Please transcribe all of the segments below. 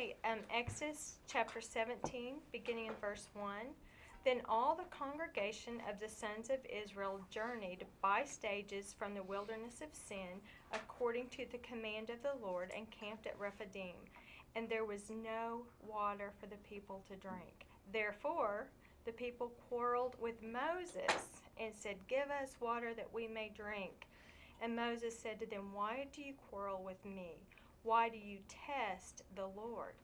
Okay, Exodus chapter 17, beginning in verse 1. Then all the congregation of the sons of Israel journeyed by stages from the wilderness of Sin, according to the command of the Lord, and camped at Rephidim. And there was no water for the people to drink. Therefore, the people quarreled with Moses and said, "Give us water that we may drink." And Moses said to them, "Why do you quarrel with me? Why do you test the Lord?"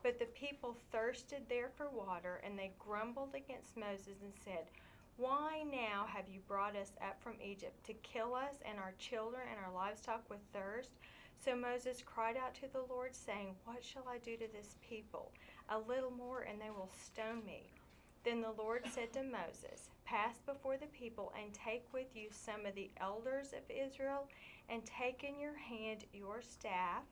But the people thirsted there for water, and they grumbled against Moses and said, "Why now have you brought us up from Egypt to kill us and our children and our livestock with thirst?" So Moses cried out to the Lord, saying, "What shall I do to this people? A little more, and they will stone me." Then the Lord said to Moses, "Pass before the people and take with you some of the elders of Israel, and take in your hand your staff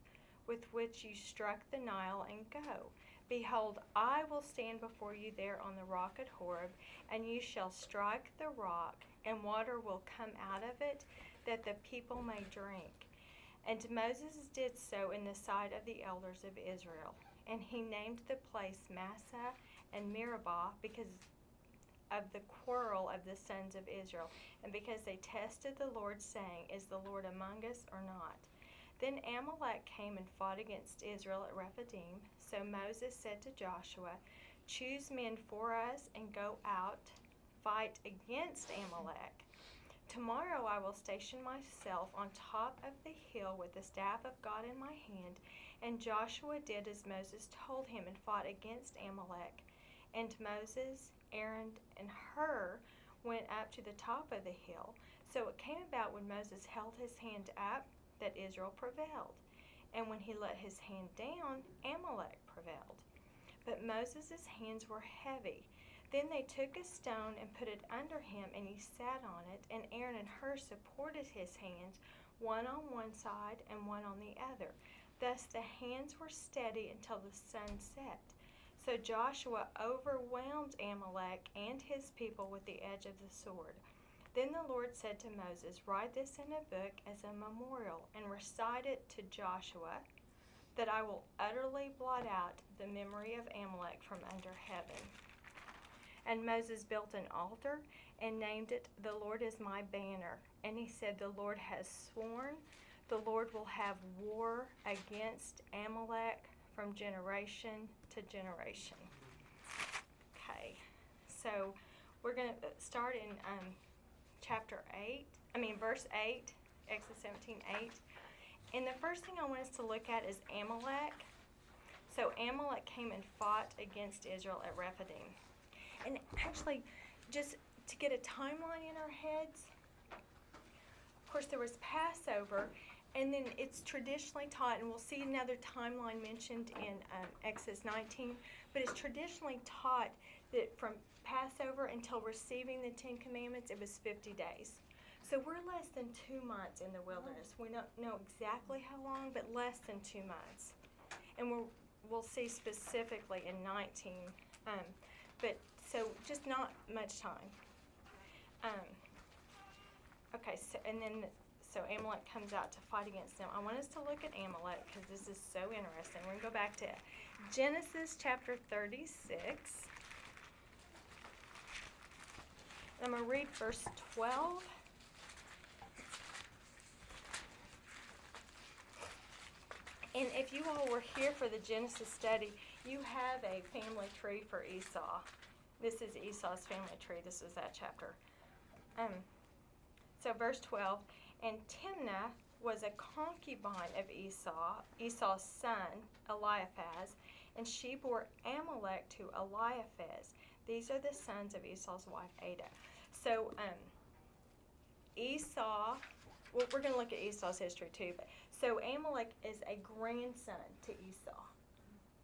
with which you struck the Nile, and go. Behold, I will stand before you there on the rock at Horeb, and you shall strike the rock, and water will come out of it, that the people may drink." And Moses did so in the sight of the elders of Israel. And he named the place Massah and Meribah because of the quarrel of the sons of Israel, and because they tested the Lord, saying, "Is the Lord among us or not?" Then Amalek came and fought against Israel at Rephidim. So Moses said to Joshua, "Choose men for us and go out, fight against Amalek. Tomorrow I will station myself on top of the hill with the staff of God in my hand." And Joshua did as Moses told him and fought against Amalek. And Moses, Aaron, and Hur went up to the top of the hill. So it came about when Moses held his hand up that Israel prevailed. And when he let his hand down, Amalek prevailed. But Moses' hands were heavy. Then they took a stone and put it under him, and he sat on it. And Aaron and Hur supported his hands, one on one side and one on the other. Thus the hands were steady until the sun set. So Joshua overwhelmed Amalek and his people with the edge of the sword. Then the Lord said to Moses, "Write this in a book as a memorial, and recite it to Joshua, that I will utterly blot out the memory of Amalek from under heaven." And Moses built an altar and named it, "The Lord is my banner." And he said, "The Lord has sworn, the Lord will have war against Amalek from generation to generation." Okay, so we're going to start in verse 8, Exodus 17:8. And the first thing I want us to look at is Amalek. So Amalek came and fought against Israel at Rephidim. And actually, just to get a timeline in our heads, of course there was Passover, and then it's traditionally taught, and we'll see another timeline mentioned in Exodus 19, but it's traditionally taught that from Passover until receiving the Ten Commandments, it was 50 days. So we're less than 2 months in the wilderness. We don't know exactly how long, but less than 2 months. And we'll see specifically in 19, but so just not much time. Okay, so Amalek comes out to fight against them. I want us to look at Amalek because this is so interesting. We're going to go back to Genesis chapter 36. I'm going to read verse 12. And if you all were here for the Genesis study, you have a family tree for Esau. This is Esau's family tree. This is that chapter. So verse 12, "And Timnah was a concubine of Esau, Esau's son, Eliphaz, and she bore Amalek to Eliphaz. These are the sons of Esau's wife, Adah." So Esau, we're going to look at Esau's history too. But so Amalek is a grandson to Esau.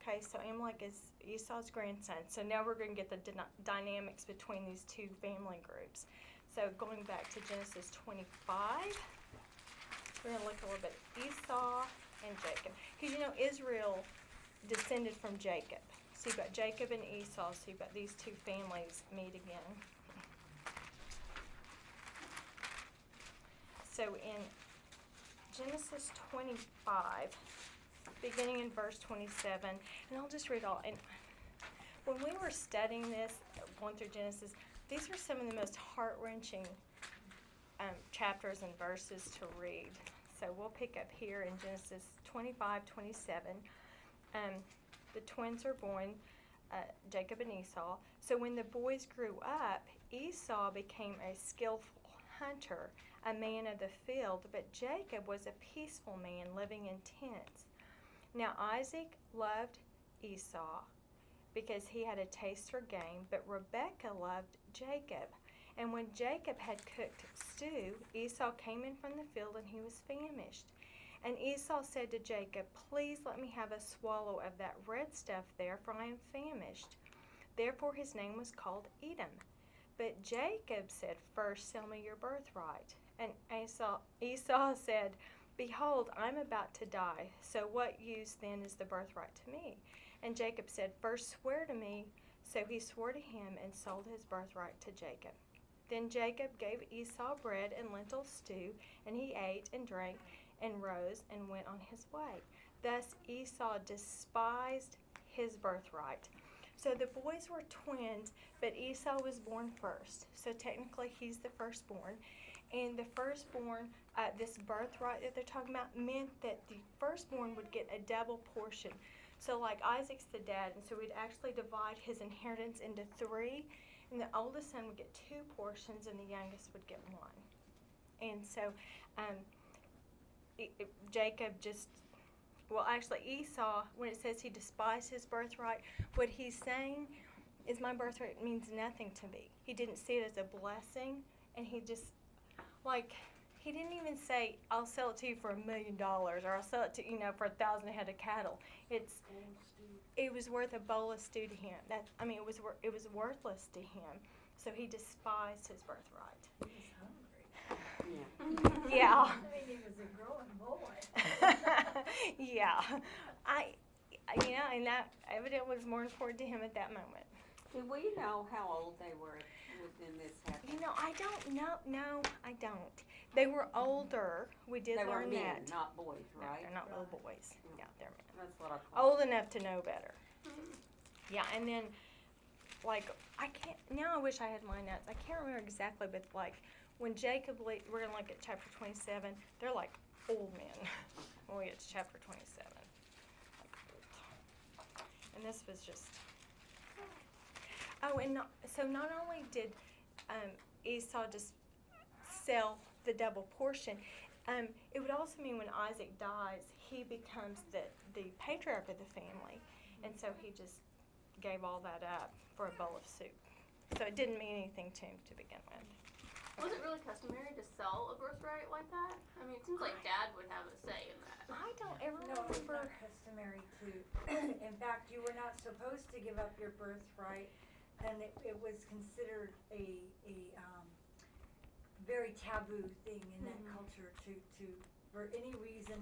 Okay, so Amalek is Esau's grandson. So now we're going to get the dynamics between these two family groups. So going back to Genesis 25, we're going to look a little bit at Esau and Jacob. Because Israel descended from Jacob. So you've got Jacob and Esau, so you've got these two families meet again. So in Genesis 25, beginning in verse 27, and I'll just read all. And when we were studying this, going through Genesis, these are some of the most heart-wrenching chapters and verses to read. So we'll pick up here in Genesis 25:27. The twins are born, Jacob and Esau. So when the boys grew up, Esau became a skillful hunter, a man of the field, but Jacob was a peaceful man living in tents. Now Isaac loved Esau because he had a taste for game, but Rebekah loved Jacob. And when Jacob had cooked stew, Esau came in from the field and he was famished. And Esau said to Jacob, "Please let me have a swallow of that red stuff there, for I am famished." Therefore his name was called Edom. But Jacob said, "First sell me your birthright." And Esau said, "Behold, I'm about to die, so what use then is the birthright to me?" And Jacob said, "First swear to me." So he swore to him and sold his birthright to Jacob. Then Jacob gave Esau bread and lentil stew, and he ate and drank and rose and went on his way. Thus Esau despised his birthright. So the boys were twins, but Esau was born first. So technically he's the firstborn. And the firstborn, this birthright that they're talking about, meant that the firstborn would get a double portion. So like Isaac's the dad, and so we'd actually divide his inheritance into three. And the oldest son would get 2 portions, and the youngest would get 1. And so Jacob Esau, when it says he despised his birthright, what he's saying is my birthright means nothing to me. He didn't see it as a blessing, and he just, he didn't even say, "I'll sell it to you for $1 million, or I'll sell it to for 1,000 head of cattle." It was worth a bowl of stew to him. It was worthless to him. So he despised his birthright. He was hungry. Yeah. He was a growing boy. Yeah. And that evidently was more important to him at that moment. Do we know how old they were when this happened? I don't know. No, I don't. They were older. We did They were learn men, that. not boys, No, right? they're not little boys. Yeah, they're men. That's what I thought. Old enough to know better. Yeah, and then, I wish I had my notes. I can't remember exactly, but when Jacob, we're going to look at chapter 27, they're like old men when we get to chapter 27. And this was just, so not only did Esau just sell the double portion, it would also mean when Isaac dies, he becomes the patriarch of the family. And so he just gave all that up for a bowl of soup. So it didn't mean anything to him to begin with. Was it really customary to sell a birthright like that? I mean, it seems like Dad would have a say in that. I don't ever No, it's remember. not customary to. In fact, you were not supposed to give up your birthright, and it was considered a very taboo thing in that culture to for any reason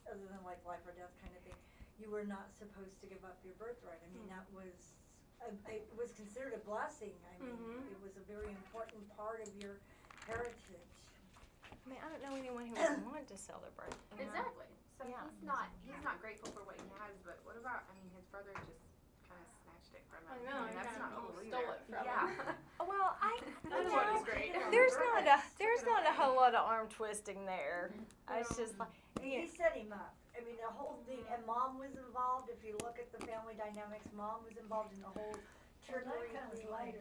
other than life or death kind of thing. You were not supposed to give up your birthright. I mean, that was it was considered a blessing. I mean, it was a very important part of your heritage. I don't know anyone who would want to sell their birth. Exactly. So Yeah. he's not grateful for what he has, but what about, his brother just kind of snatched it from him. I know, he that's kinda not cool almost either. stole it from yeah. him. Well, That's what is great. there's not a whole lot of arm twisting there. It's just He set him up. I mean, the whole thing, and Mom was involved. If you look at the family dynamics, Mom was involved in the whole triggering thing.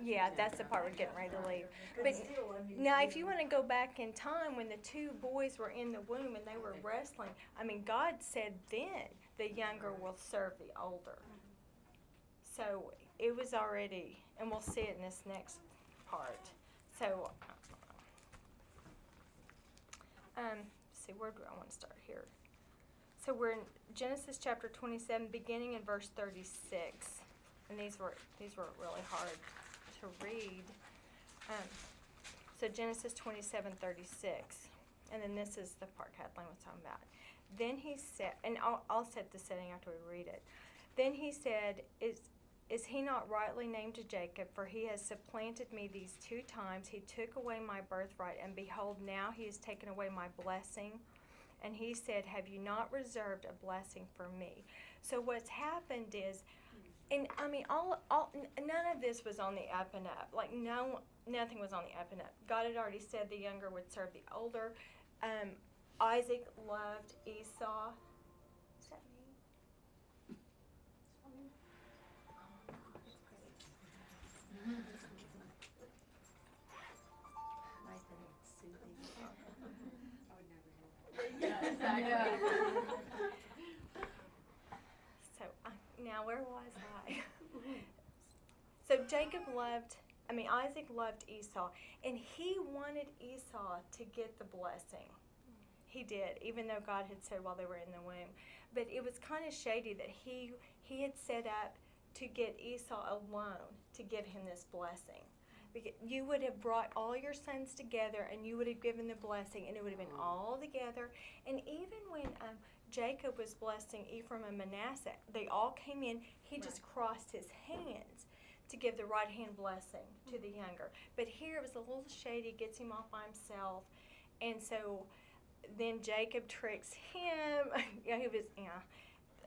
yeah, that's the part we're getting ready to leave. But still, I mean, now, if you want to go back in time when the 2 boys were in the womb and they were wrestling, God said then the younger will serve the older. So it was already, and we'll see it in this next part. So, see, where do I want to start here? So we're in Genesis chapter 27, beginning in verse 36, and these were really hard to read. So Genesis 27:36, and then this is the part Kathleen was talking about. Then he said, and I'll set the setting after we read it. Then he said, Is he not rightly named to Jacob? For he has supplanted me these 2 times. He took away my birthright, and behold, now he has taken away my blessing. And he said, have you not reserved a blessing for me? So what's happened is, and I mean, none of this was on the up and up. Like, nothing was on the up and up. God had already said the younger would serve the older. Isaac loved Esau. Is that me? So now where was I? So Isaac loved Esau, and he wanted Esau to get the blessing. He did, even though God had said while they were in the womb. But it was kind of shady that he had set up to get Esau alone to give him this blessing. Because you would have brought all your sons together, and you would have given the blessing, and it would have been all together. And even when Jacob was blessing Ephraim and Manasseh, they all came in. He just crossed his hands to give the right hand blessing to the younger. But here it was a little shady, gets him off by himself. And so then Jacob tricks him.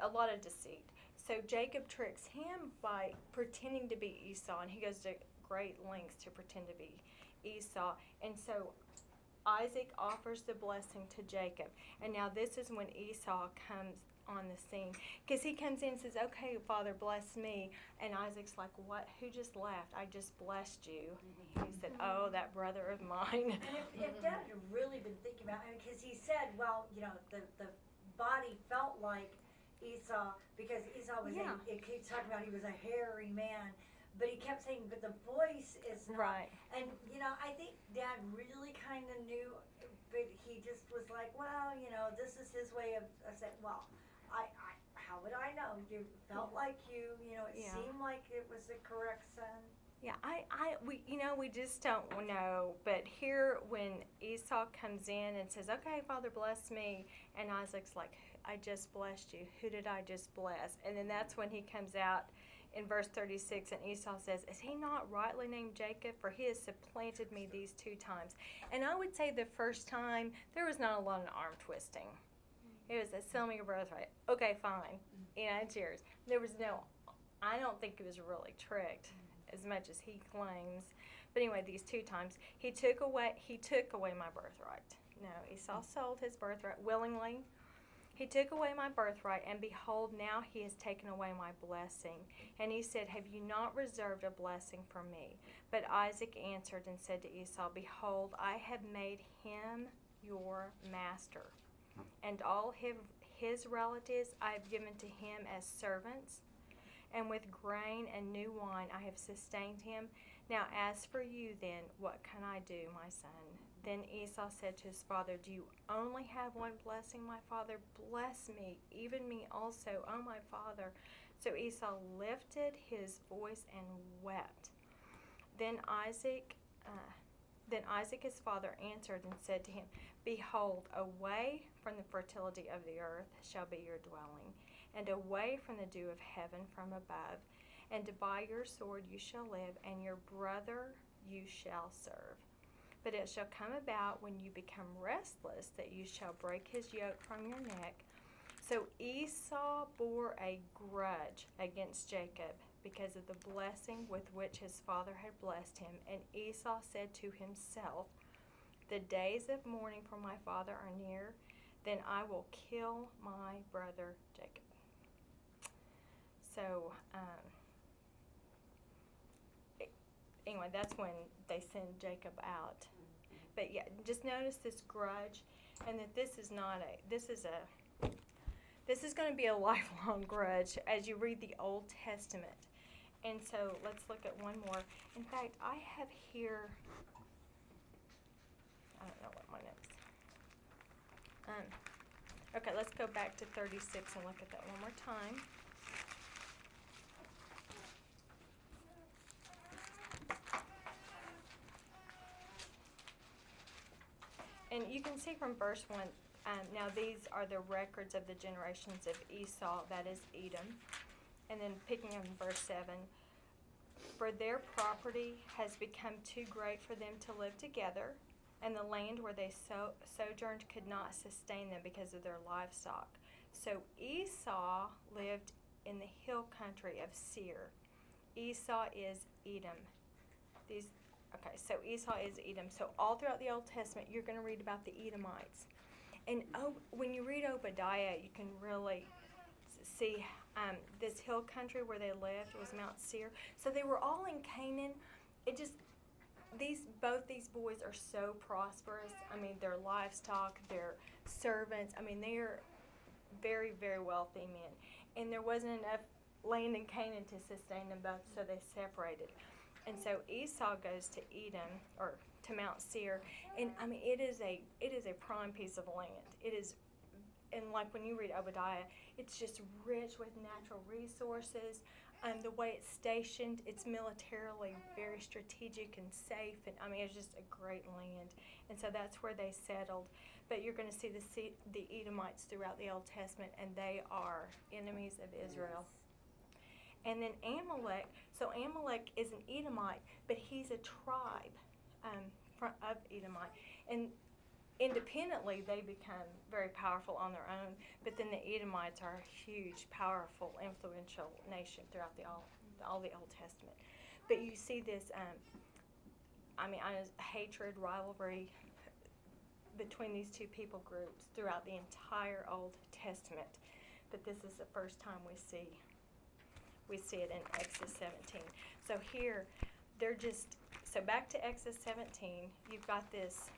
A lot of deceit. So Jacob tricks him by pretending to be Esau, and he goes to great lengths to pretend to be Esau. And so Isaac offers the blessing to Jacob. And now this is when Esau comes on the scene, because he comes in and says, okay, Father, bless me. And Isaac's like, what? Who just left? I just blessed you. He said, oh, that brother of mine. And if Dad had really been thinking about it, because he said, well, the body felt like Esau, because Esau was, it keeps talking about he was a hairy man, but he kept saying, but the voice is not. Right. And, I think Dad really kind of knew, but he just was like, well, this is his way of saying, well, how would I know? You felt like it seemed like it was the correct son. Yeah, we just don't know. But here, when Esau comes in and says, okay, Father, bless me, and Isaac's like, I just blessed you. Who did I just bless? And then that's when he comes out in verse 36, and Esau says, is he not rightly named Jacob? For he has supplanted me these 2 times. And I would say the first time, there was not a lot of arm twisting. It was a sell me your birthright. Okay, fine. It's yours. There was I don't think he was really tricked as much as he claims. But anyway, these 2 times, he took away my birthright. No, Esau sold his birthright willingly. He took away my birthright, and behold, now he has taken away my blessing. And he said, have you not reserved a blessing for me? But Isaac answered and said to Esau, behold, I have made him your master, and all his relatives I have given to him as servants, and with grain and new wine I have sustained him. Now as for you then, what can I do, my son? Then Esau said to his father, do you only have one blessing, my father? Bless me, even me also, O my father. So Esau lifted his voice and wept. Then Isaac his father answered and said to him, behold, away from the fertility of the earth shall be your dwelling, and away from the dew of heaven from above. And by your sword you shall live, and your brother you shall serve. But it shall come about when you become restless that you shall break his yoke from your neck. So Esau bore a grudge against Jacob because of the blessing with which his father had blessed him. And Esau said to himself, the days of mourning for my father are near, then I will kill my brother Jacob. So, anyway, that's when they send Jacob out. But yeah, just notice this grudge, and that this is going to be a lifelong grudge as you read the Old Testament. And so let's look at one more. In fact, I have here, I don't know what my notes. Okay, let's go back to 36 and look at that one more time. And you can see from verse 1, now these are the records of the generations of Esau, that is Edom. And then picking up in verse 7, for their property has become too great for them to live together. and the land where they sojourned could not sustain them because of their livestock. So Esau lived in the hill country of Seir. Esau is Edom. So Esau is Edom. So all throughout the Old Testament, you're going to read about the Edomites. And when you read Obadiah, you can really see this hill country where they lived was Mount Seir. So they were all in Canaan. Both these boys are so prosperous. I mean, their livestock, their servants. I mean, they are very, very wealthy men. And there wasn't enough land in Canaan to sustain them both, so they separated. And so Esau goes to Edom, or to Mount Seir, and I mean, it is a prime piece of land. It is, and like when you read Obadiah, it's just rich with natural resources. The way it's stationed, it's militarily very strategic and safe, and I mean, it's just a great land. And so that's where they settled. But you're going to see the Edomites throughout the Old Testament, and they are enemies of Israel. And then Amalek, so Amalek is an Edomite, but he's a tribe of Edomite. And independently, they become very powerful on their own, but then the Edomites are a huge, powerful, influential nation throughout all the Old Testament. But you see this, hatred, rivalry between these two people groups throughout the entire Old Testament. But this is the first time we see it in Exodus 17. So here, so back to Exodus 17, you've got this.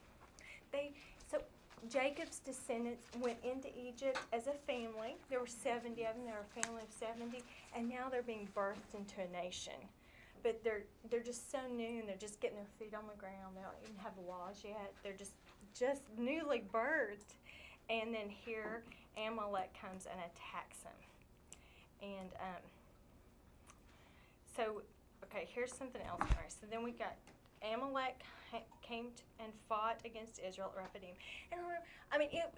So Jacob's descendants went into Egypt as a family. There were 70 of them. They were a family of 70, and now they're being birthed into a nation. But they're just so new, and they're just getting their feet on the ground. They don't even have laws yet. They're just newly birthed. And then here, Amalek comes and attacks them. And here's something else. All right, so then we got Amalek came and fought against Israel at Rephidim. And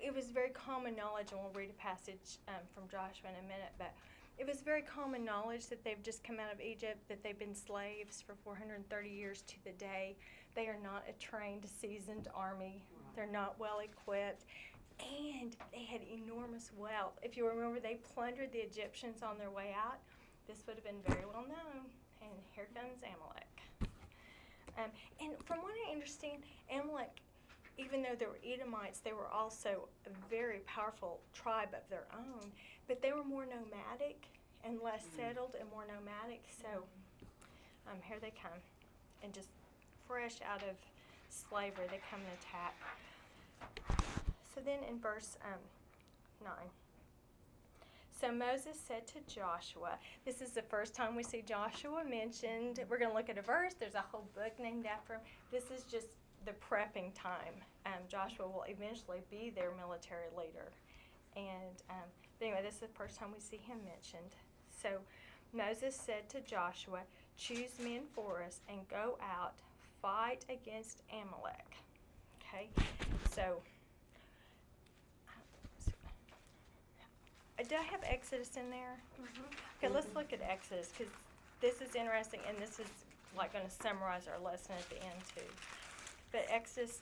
it was very common knowledge, and we'll read a passage from Joshua in a minute, but it was very common knowledge that they've just come out of Egypt, that they've been slaves for 430 years to the day. They are not a trained, seasoned army. They're not well equipped. And they had enormous wealth. If you remember, they plundered the Egyptians on their way out. This would have been very well known. And here comes Amalek. And from what I understand, Amalek, even though they were Edomites, they were also a very powerful tribe of their own. But they were more nomadic and less settled and more nomadic. So here they come. And just fresh out of slavery, they come and attack. So then in verse 9. So Moses said to Joshua, this is the first time we see Joshua mentioned. We're going to look at a verse. There's a whole book named after him. This is just the prepping time. Joshua will eventually be their military leader. And but anyway, this is the first time we see him mentioned. So Moses said to Joshua, choose men for us and go out, fight against Amalek. Okay, so do I have Exodus in there? Mm-hmm. Okay, let's look at Exodus, because this is interesting, and this is like going to summarize our lesson at the end too. But Exodus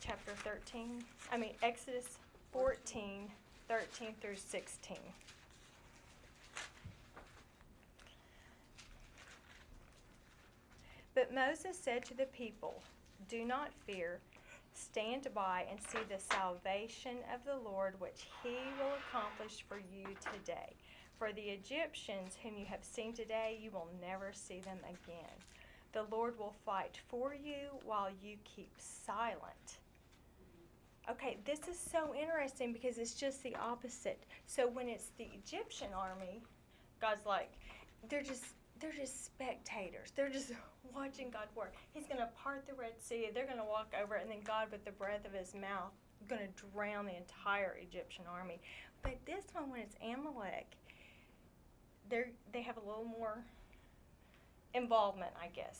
14, 13 through 16. But Moses said to the people, do not fear. Stand by and see the salvation of the Lord, which he will accomplish for you today. For the Egyptians whom you have seen today, you will never see them again. The Lord will fight for you while you keep silent. Okay, this is so interesting because it's just the opposite. So when it's the Egyptian army, God's like, they're just spectators. They're just watching God work. He's going to part the Red Sea. They're going to walk over it, and then God, with the breath of his mouth, going to drown the entire Egyptian army. But this one, when it's Amalek, they have a little more involvement, I guess.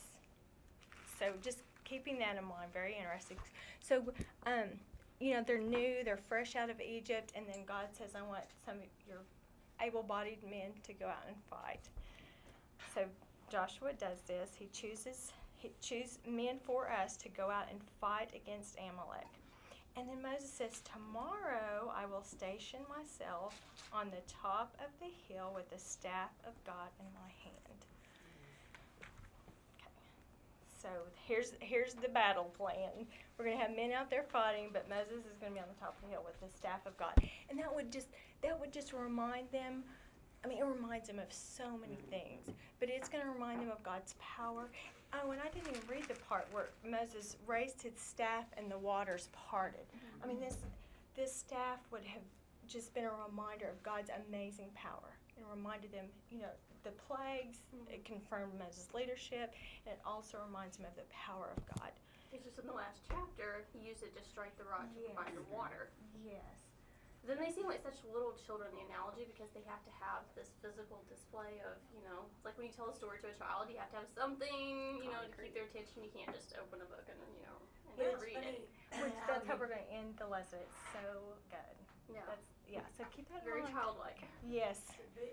So just keeping that in mind, very interesting. So, they're new, they're fresh out of Egypt, and then God says, I want some of your able-bodied men to go out and fight. So Joshua does this. He chooses men for us to go out and fight against Amalek. And then Moses says, tomorrow I will station myself on the top of the hill with the staff of God in my hand. Okay. So here's the battle plan. We're going to have men out there fighting, but Moses is going to be on the top of the hill with the staff of God. And that would just remind them. I mean, it reminds them of so many things, but it's going to remind them of God's power. Oh, and I didn't even read the part where Moses raised his staff and the waters parted. I mean, this staff would have just been a reminder of God's amazing power. It reminded them, the plagues. It confirmed Moses' leadership, and it also reminds them of the power of God. It's just in the last chapter, he used it to strike the rock to find the water. Yes. Then they seem like such little children, the analogy, because they have to have this physical display of, it's like when you tell a story to a child, you have to have something, to keep their attention. You can't just open a book and But it's read funny. it. Which that's how we're going to end the lesson. It's so good. Yeah. So keep that in Very mind. childlike. Yes.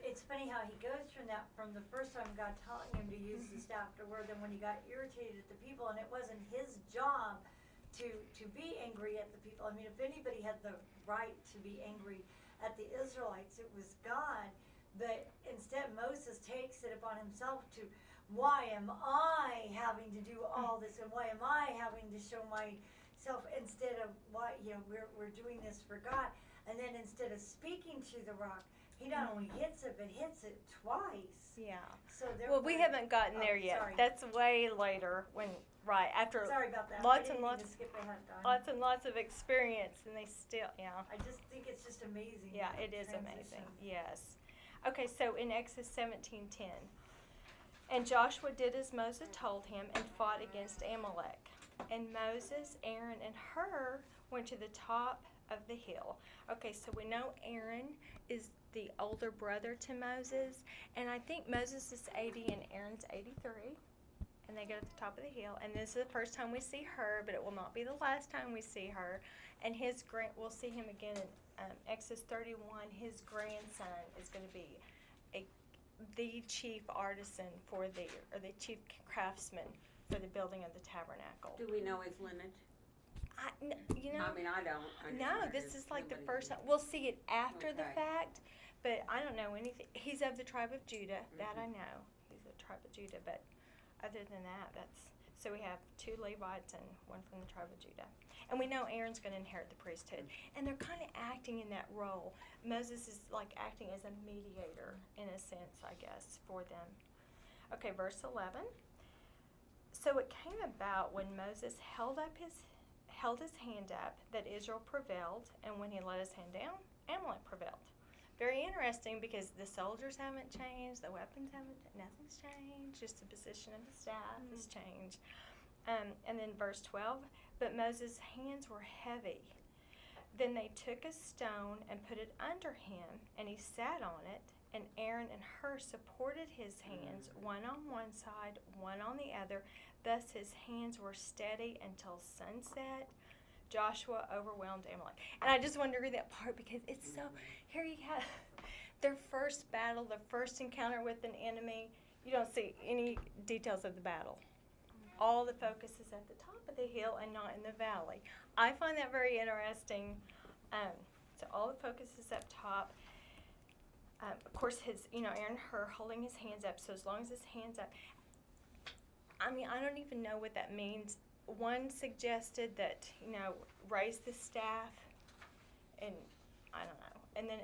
It's funny how he goes from the first time God telling him to use the staff to where then when he got irritated at the people, and it wasn't his job to be angry at the people. I mean, if anybody had the right to be angry at the Israelites, it was God. But instead, Moses takes it upon himself to, why am I having to do all this, and why am I having to show myself, instead of why we're doing this for God. And then instead of speaking to the rock, he not only hits it, but hits it twice. Yeah. So Well, we haven't gotten there yet. Sorry. That's way later after Sorry about that. lots I and didn't mean lots- to skip ahead, Dawn. lots and lots of experience, and they still, I just think it's just amazing. Yeah, that it is transition. amazing. Yes. Okay, so in Exodus 17:10, and Joshua did as Moses told him and fought against Amalek. And Moses, Aaron, and Hur went to the top of the hill. Okay, so we know Aaron is the older brother to Moses, and I think Moses is 80 and Aaron's 83. And they go to the top of the hill, and this is the first time we see her, but it will not be the last time we see her. And we'll see him again in Exodus 31. His grandson is going to be the chief artisan or the chief craftsman for the building of the tabernacle. Do we know his lineage? I I mean, I don't. I just No, wondered this if is like the somebody first knew. time. We'll see it after the Okay. fact, but I don't know anything. He's of the tribe of Judah. That I know. He's the tribe of Judah, but other than that, so we have 2 Levites and 1 from the tribe of Judah. And we know Aaron's going to inherit the priesthood. And they're kind of acting in that role. Moses is like acting as a mediator in a sense, I guess, for them. Okay, verse 11. So it came about when Moses held his hand up that Israel prevailed, and when he let his hand down, Amalek prevailed. Very interesting because the soldiers haven't changed, the weapons nothing's changed, just the position of the staff has changed. And then verse 12, but Moses' hands were heavy. Then they took a stone and put it under him, and he sat on it, and Aaron and Hur supported his hands, one on one side, one on the other. Thus his hands were steady until sunset. Joshua overwhelmed Amalek. And I just wanted to read that part because it's so, here you have their first battle, their first encounter with an enemy. You don't see any details of the battle. All the focus is at the top of the hill and not in the valley. I find that very interesting. So all the focus is up top. Of course, Aaron Hur holding his hands up. So as long as his hands up, I mean, I don't even know what that means. One suggested that, raise the staff, and I don't know. And then,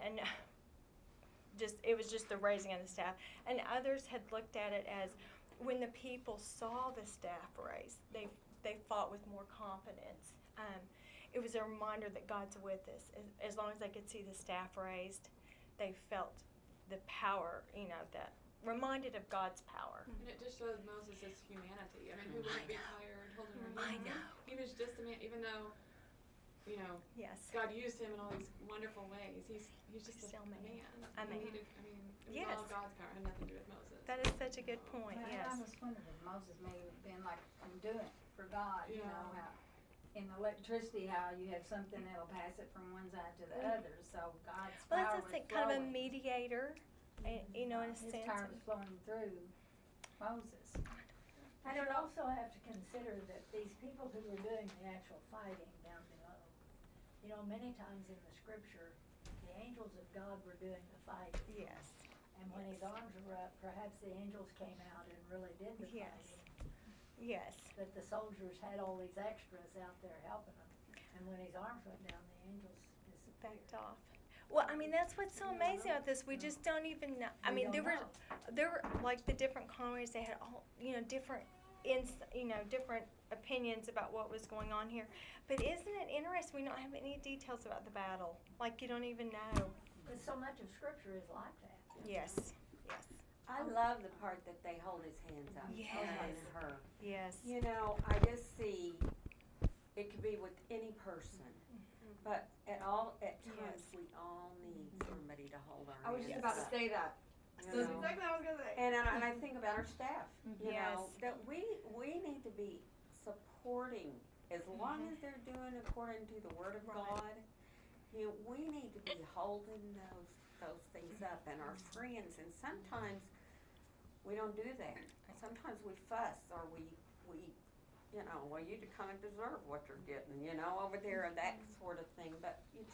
it was just the raising of the staff. And others had looked at it as when the people saw the staff raised, they fought with more confidence. It was a reminder that God's with us. As long as they could see the staff raised, they felt the power, that reminded of God's power. And it just shows Moses' humanity. I mean, who wouldn't be tired holding her I hand? know. He was just a man, even though, Yes. God used him in all these wonderful ways. He's just Still a man. man. A man. It was Yes. all God's power. It had nothing to do with Moses. That is such a good point, Well, yes. I was wondering if Moses may have been like a conduit for God, Yeah. how in electricity, how you have something that'll pass it from one side to the other, so God's Well, power that's was the thing, kind of a flowing. mediator, in a His sense. power was flowing through Moses. And you also have to consider that these people who were doing the actual fighting down below, You know, many times in the scripture, the angels of God were doing the fighting. Yes. And when his arms were up, perhaps the angels came out and really did the Yes. fighting. Yes. But the soldiers had all these extras out there helping them. And when his arms went down, the angels disappeared. Backed off. Well, I mean, that's what's so amazing about this. We just don't even know. I We mean, don't know. there were like the different colonies. They had all, different, different opinions about what was going on here. But isn't it interesting? We don't have any details about the battle. Like you don't even know. But so much of scripture is like that. Yes. Yes. I love the part that they hold his hands up. Yes. And her. Yes. You know, I just see it could be with any person, but at times Yes. we all need somebody to hold our I was just hands about to up, say that. you That's know. exactly what I was gonna say. And I think about our staff, you know, Yes. that we need to be supporting as long as they're doing according to the Word of Right. God. You know, we need to be holding those things up, and our friends. And sometimes we don't do that. Sometimes we fuss, or we well, you kind of deserve what you're getting, over there, and that sort of thing. But we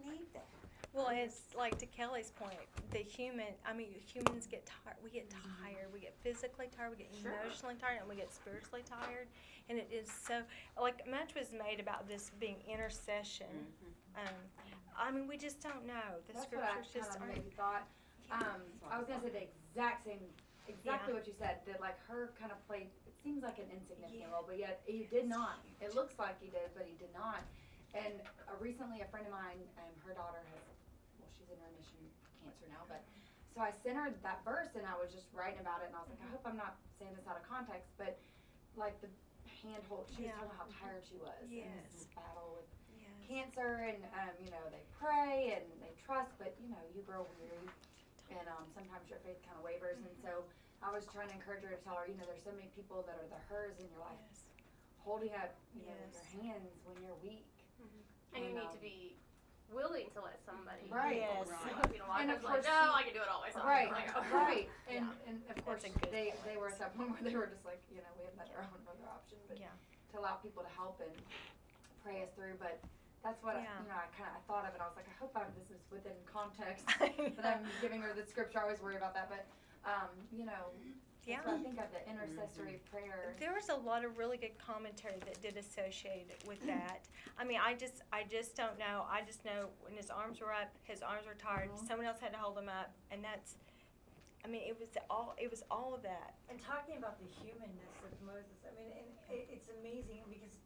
need that. Well, it's like to Kelly's point, humans get tired. We get tired. We get physically tired. We get Sure. emotionally tired, and we get spiritually tired. And it is so, like, much was made about this being intercession. We just don't know. The That's what I scriptures just kind of aren't. maybe thought. I was gonna say the exactly Yeah. what you said. That like her kind of played. It seems like an insignificant Yeah. role, but yet he did not. It looks like he did, but he did not. And recently, a friend of mine, her daughter she's in remission cancer now, but so I sent her that verse, and I was just writing about it, and I was like, I hope I'm not saying this out of context, but like the handhold, she was Yeah. talking about how tired she was in Yes. this battle with Yes. cancer, and they pray and they trust, but you grow weary, and sometimes your faith kind of wavers, and so I was trying to encourage her to tell her, there's so many people that are the hers in your life, Yes. holding up, Yes. your hands when you're weak. And you And, need to be willing to let somebody. Right. Yes. Like, a lot And of of people are like, course no, she- I can do it all myself. Right, Like, oh. right, and of course That's a good they balance. were at that point where they were just like, we have no option but Yeah. to allow people to help and pray us through. But that's what Yeah. I thought of it. I was like, I hope this is within context I that I'm giving her the scripture. I always worry about that, but Yeah. that's what I think of, the intercessory prayer. There was a lot of really good commentary that did associate it with that. I just don't know. I just know when his arms were up, his arms were tired. Someone else had to hold him up, and it was all of that. And talking about the humanness of Moses, it's amazing because,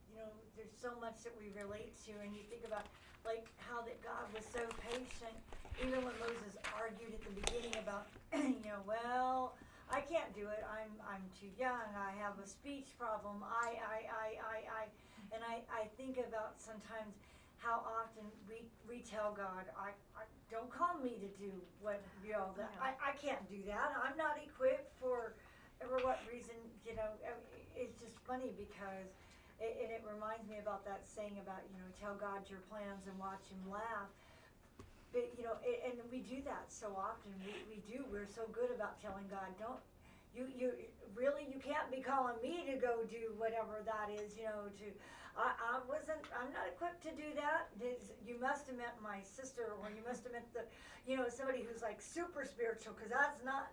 there's so much that we relate to, and you think about, like, how that God was so patient, even when Moses argued at the beginning about, well, I can't do it, I'm too young, I have a speech problem, and I think about sometimes how often we tell God, I don't call me to do what, that, I can't do that, I'm not equipped for what reason, it's just funny because, it reminds me about that saying about, tell God your plans and watch him laugh. But, and we do that so often, we do, we're so good about telling God, you can't be calling me to go do whatever that is, I'm not equipped to do that. You must have meant my sister, or you must have meant somebody who's like super spiritual, because that's not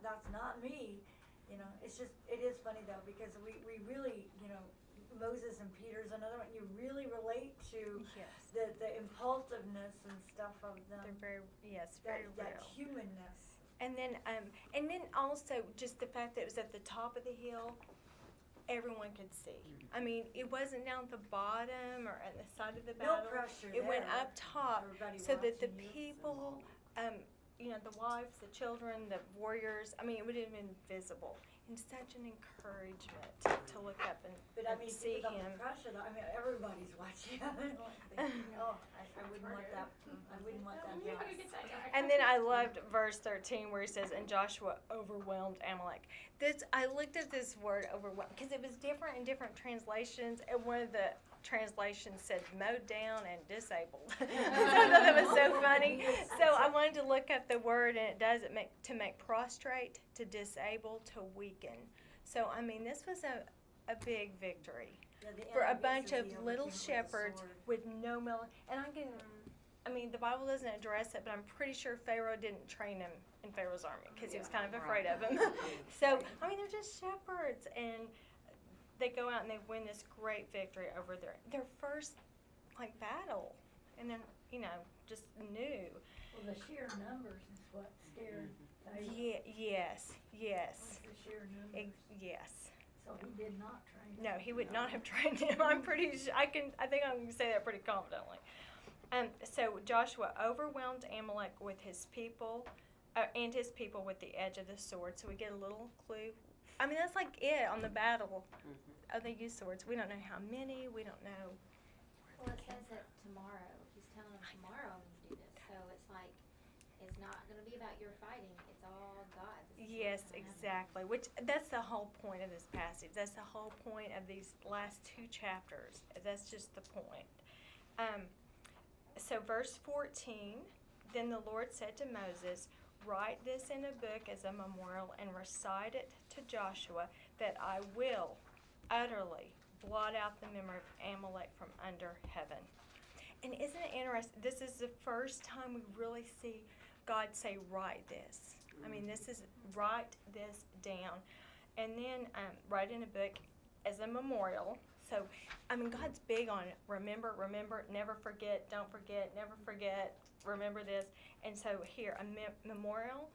me. It is funny though, because we really, Moses and Peter's another one, you really relate to Yes. the impulsiveness and stuff of them. They're very that real. humanness. And then also just the fact that it was at the top of the hill, everyone could see. It wasn't down at the bottom or at the side of the No battle. pressure It went there. up top, Everybody so that the watching you. people, the wives, the children, the warriors, it would have been visible. And such an encouragement to look up and But see think about him. the pressure though, everybody's watching. I wouldn't want that, I wouldn't want that You job. gotta get that guy. And then I loved verse 13 where he says, and Joshua overwhelmed Amalek. I looked at this word overwhelmed because it was different in different translations, and one of the translations said mowed down and disabled. So I thought that was so funny. So I wanted to look up the word, and it does to make prostrate, to disable, to weaken. So this was a big victory. Yeah, the for a enemy bunch says of he little overcame with a shepherds sword. with no and I'm getting. I mean, the Bible doesn't address it, but I'm pretty sure Pharaoh didn't train him in Pharaoh's army because he was kind of afraid of him. So, I mean, they're just shepherds, and they go out and they win this great victory over their first like battle, and then just new. Well, the sheer numbers is what scared Pharaoh. Yes. Was the sheer numbers. Yes. So he did not train. No, he would not have trained him. I'm pretty sure. I think I can say that pretty confidently. So Joshua overwhelmed Amalek with his people, and his people with the edge of the sword. So we get a little clue. I mean, that's like it on the battle. Oh, they use swords. We don't know how many. We don't know. Well, it says that tomorrow. He's telling them tomorrow I'm going to do this. So it's like, it's not going to be about your fighting. It's all God. This is Yes, what's gonna happen. exactly. Which that's the whole point of this passage. That's the whole point of these last 2 chapters. That's just the point. So verse 14, then the Lord said to Moses, write this in a book as a memorial and recite it to Joshua that I will utterly blot out the memory of Amalek from under heaven. And isn't it interesting? This is the first time we really see God say, write this. I mean, this is write this down. And then write in a book as a memorial. So, I mean, God's big on it. Remember, never forget, don't forget, never forget, remember this. And so here, a memorial,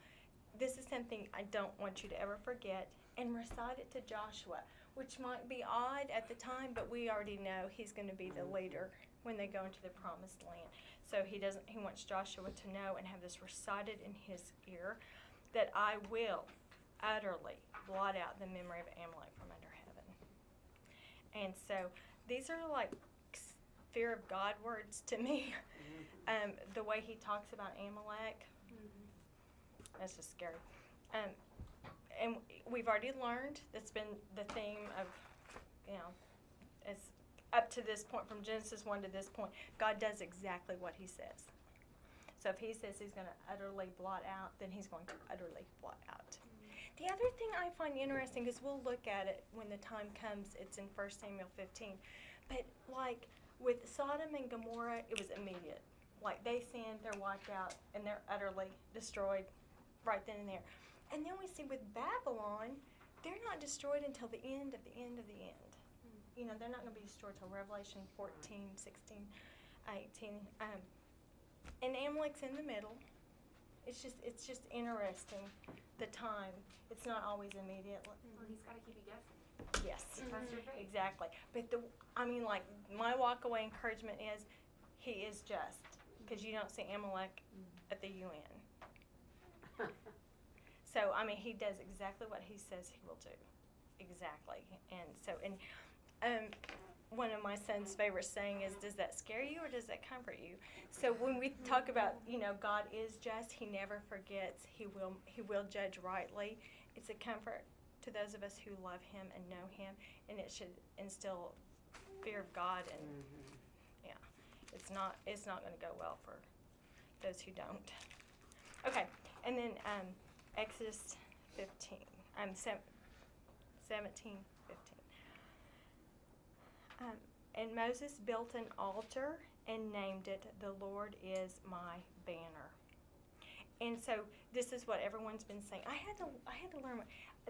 this is something I don't want you to ever forget. And recite it to Joshua, which might be odd at the time, but we already know he's going to be the leader when they go into the promised land. So he wants Joshua to know and have this recited in his ear that I will utterly blot out the memory of Amalek from under heaven. And so these are like fear of God words to me. The way he talks about Amalek, that's just scary. And we've already learned, that's been the theme of, as up to this point, from Genesis 1 to this point, God does exactly what he says. So if he says he's going to utterly blot out, then he's going to utterly blot out. The other thing I find interesting is we'll look at it when the time comes. It's in 1 Samuel 15. But like with Sodom and Gomorrah, it was immediate. Like they sinned, they're wiped out, and they're utterly destroyed right then and there. And then we see with Babylon, they're not destroyed until the end of the end of the end. They're not going to be destroyed till Revelation 14, 16, 18. And Amalek's in the middle. It's just interesting, the time. It's not always immediate. Well, he's got to keep you guessing. Yes, That's your faith. exactly. But my walk away encouragement is, he is just, because you don't see Amalek at the UN. So he does exactly what he says he will do, exactly. And so, one of my son's favorite saying is, does that scare you or does that comfort you? So when we talk about, God is just, he never forgets, he will judge rightly. It's a comfort to those of us who love him and know him, and it should instill fear of God, and it's not going to go well for those who don't. Okay, and then Exodus 15, 17, 15. And Moses built an altar and named it, "The Lord is my banner." And so this is what everyone's been saying. I had to learn.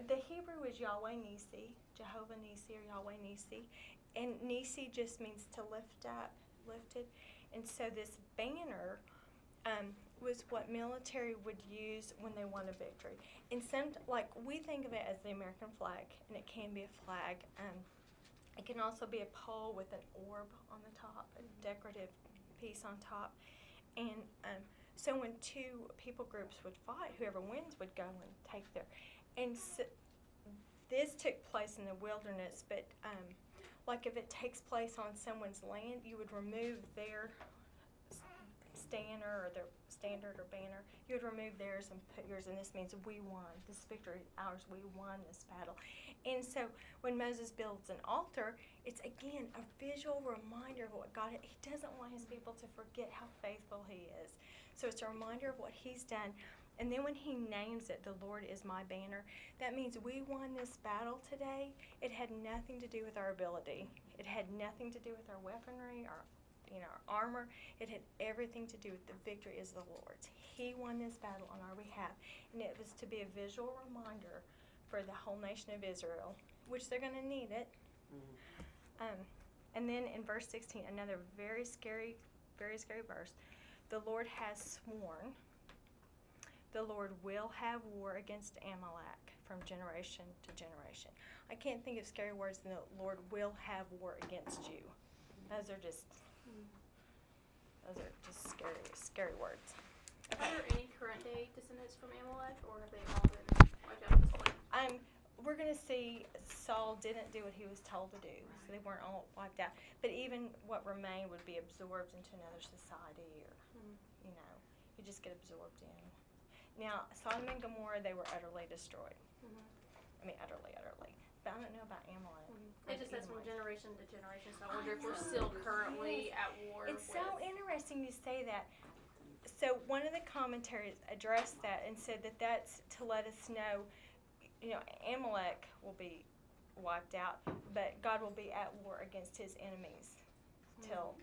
The Hebrew is Yahweh Nisi, Jehovah Nisi, or Yahweh Nisi, and Nisi just means to lift up, lifted. And so this banner was what military would use when they won a victory. And we think of it as the American flag, and it can be a flag. It can also be a pole with an orb on the top, a decorative piece on top. And so when 2 people groups would fight, whoever wins would go and take their. And so this took place in the wilderness, but if it takes place on someone's land, you would remove their standard or their standard or banner. You would remove theirs and put yours, and this means we won. This victory is ours. We won this battle. And so when Moses builds an altar, it's again a visual reminder of what God. He doesn't want his people to forget how faithful he is. So it's a reminder of what he's done. And then when he names it, the Lord is my banner, that means we won this battle today. It had nothing to do with our ability. It had nothing to do with our weaponry, our armor. It had everything to do with the victory is the Lord's. He won this battle on our behalf. And it was to be a visual reminder for the whole nation of Israel, which they're going to need it. And then in verse 16, another very scary verse. The Lord has sworn, the Lord will have war against Amalek from generation to generation. I can't think of scary words than the Lord will have war against you. Those are just scary words. Are there any current day descendants from Amalek, or have they all been wiped out at this point? We're going to see Saul didn't do what he was told to do, so they weren't all wiped out. But even what remained would be absorbed into another society, or, you just get absorbed in. Now, Sodom and Gomorrah, they were utterly destroyed. I mean, utterly. But I don't know about Amalek. It just says from generation to generation, so I wonder if we're still currently at war It's with... so interesting you say that. So one of the commentaries addressed that and said that that's to let us know, Amalek will be wiped out, but God will be at war against his enemies till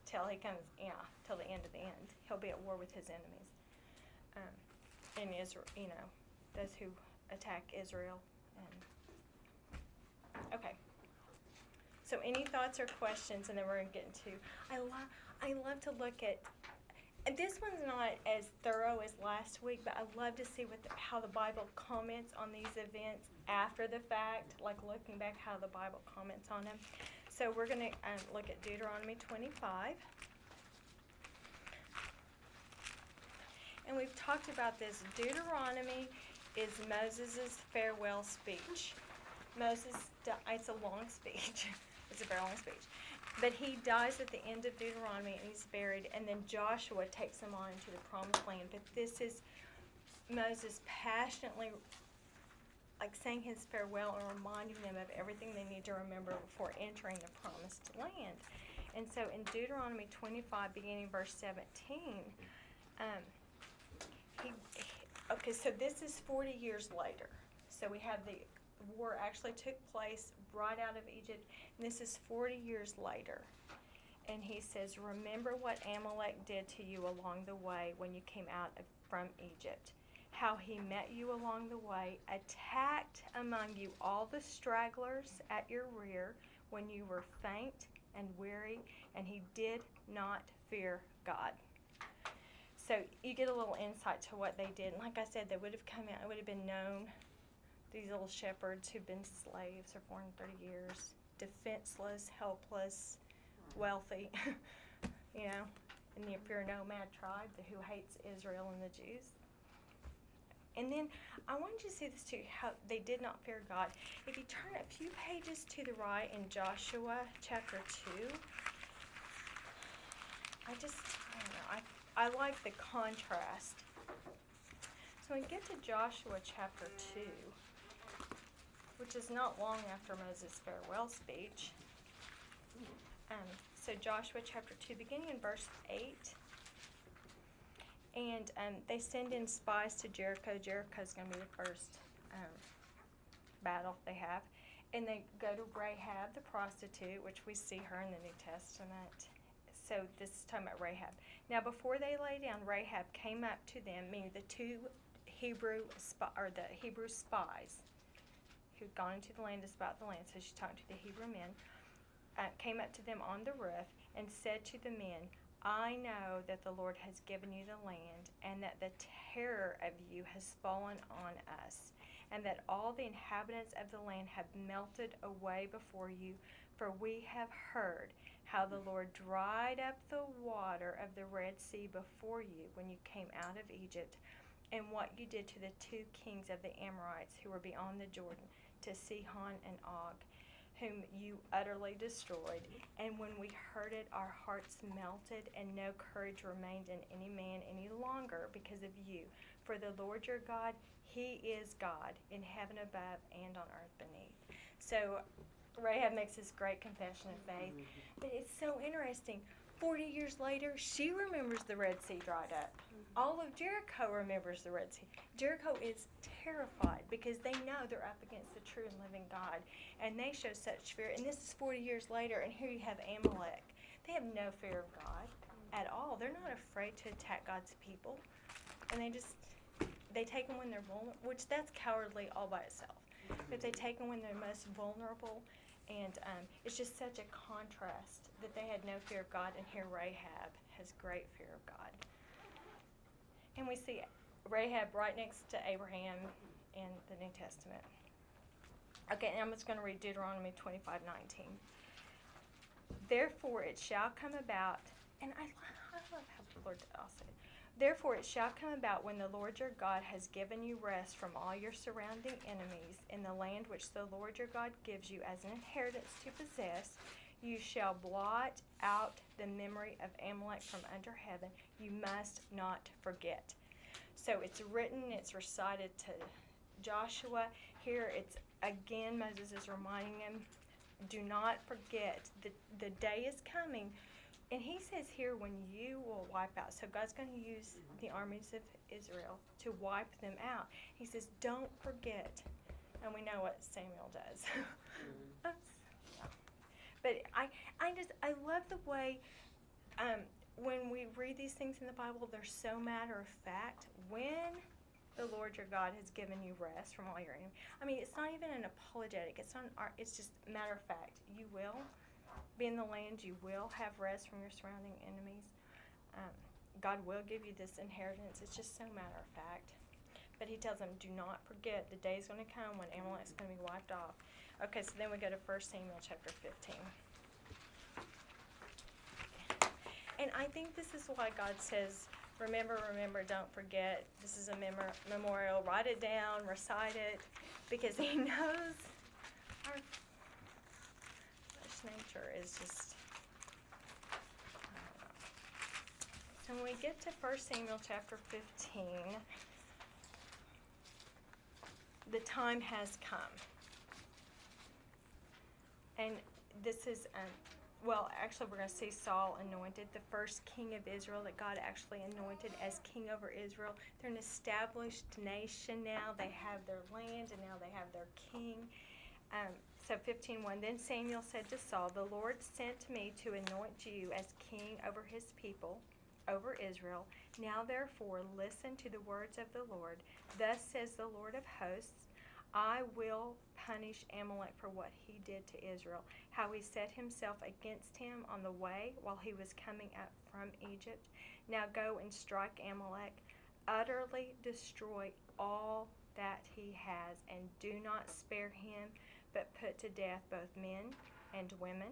till he comes, till the end of the end. He'll be at war with his enemies. And Israel, those who attack Israel. Okay. So any thoughts or questions, and then we're going to get into. I love to look at. And this one's not as thorough as last week, but I love to see how the Bible comments on these events after the fact, like looking back how the Bible comments on them. So we're going to look at Deuteronomy 25. And we've talked about this. Deuteronomy is Moses' farewell speech. It's a long speech. It's a very long speech. But he dies at the end of Deuteronomy, and he's buried, and then Joshua takes him on into the promised land. But this is Moses passionately saying his farewell and reminding them of everything they need to remember before entering the promised land. And so in Deuteronomy 25, beginning verse 17, so this is 40 years later. So we have the war actually took place right out of Egypt, and this is 40 years later. And he says, remember what Amalek did to you along the way when you came out from Egypt, how he met you along the way, attacked among you all the stragglers at your rear when you were faint and weary, and he did not fear God. So you get a little insight to what they did. And like I said, they would have come out, it would have been known, these little shepherds who've been slaves for 430 years, defenseless, helpless, wealthy, and if you're a nomad tribe who hates Israel and the Jews. And then I wanted you to see this too, how they did not fear God. If you turn a few pages to the right in Joshua chapter 2, I like the contrast. So when we get to Joshua chapter 2, which is not long after Moses' farewell speech. So Joshua chapter 2, beginning in verse 8. And they send in spies to Jericho. Jericho's going to be the first battle they have. And they go to Rahab, the prostitute, which we see her in the New Testament. So this is talking about Rahab. Now before they lay down, Rahab came up to them, meaning the two Hebrew spies who'd gone into the land to spy out the land. So she's talking to the Hebrew men. Came up to them on the roof and said to the men, I know that the Lord has given you the land, and that the terror of you has fallen on us, and that all the inhabitants of the land have melted away before you, for we have heard how the Lord dried up the water of the Red Sea before you when you came out of Egypt, and what you did to the two kings of the Amorites who were beyond the Jordan, to Sihon and Og, whom you utterly destroyed. And when we heard it, our hearts melted, and no courage remained in any man any longer because of you. For the Lord your God, he is God in heaven above and on earth beneath. So Rahab makes this great confession of faith. But it's so interesting. 40 years later, she remembers the Red Sea dried up. All of Jericho remembers the Red Sea. Jericho is terrified because they know they're up against the true and living God. And they show such fear. And this is 40 years later, and here you have Amalek. They have no fear of God at all. They're not afraid to attack God's people. And they take them when they're vulnerable, which that's cowardly all by itself. But they take them when they're most vulnerable. And it's just such a contrast that they had no fear of God, and here Rahab has great fear of God. And we see Rahab right next to Abraham in the New Testament. Okay, and I'm just going to read Deuteronomy 25:19. Therefore it shall come about, and I love how the Lord also. Therefore it shall come about when the Lord your God has given you rest from all your surrounding enemies in the land which the Lord your God gives you as an inheritance to possess, you shall blot out the memory of Amalek from under heaven. You must not forget. So it's written, it's recited to Joshua. Here it's again, Moses is reminding them, do not forget, the day is coming. And he says here, when you will wipe out. So God's going to use the armies of Israel to wipe them out. He says, don't forget. And we know what Samuel does. But I love the way when we read these things in the Bible, they're so matter of fact. When the Lord your God has given you rest from all your enemies. I mean, it's not even an apologetic. It's just matter of fact. You will be in the land. You will have rest from your surrounding enemies. God will give you this inheritance. It's just so matter of fact. But he tells them, do not forget, the day is going to come when Amalek's going to be wiped off. Okay, so then we go to 1 Samuel chapter 15. And I think this is why God says, remember, don't forget. This is a memorial. Write it down, recite it, because he knows our flesh nature is just, I don't know. So when we get to 1 Samuel chapter 15, the time has come. And this is, actually we're going to see Saul anointed, the first king of Israel that God actually anointed as king over Israel. They're an established nation now. They have their land, and now they have their king. So 15:1, then Samuel said to Saul, the Lord sent me to anoint you as king over his people, over Israel. Now therefore listen to the words of the Lord. Thus says the Lord of hosts, I will punish Amalek for what he did to Israel, how he set himself against him on the way while he was coming up from Egypt. Now go and strike Amalek, utterly destroy all that he has, and do not spare him, but put to death both men and women,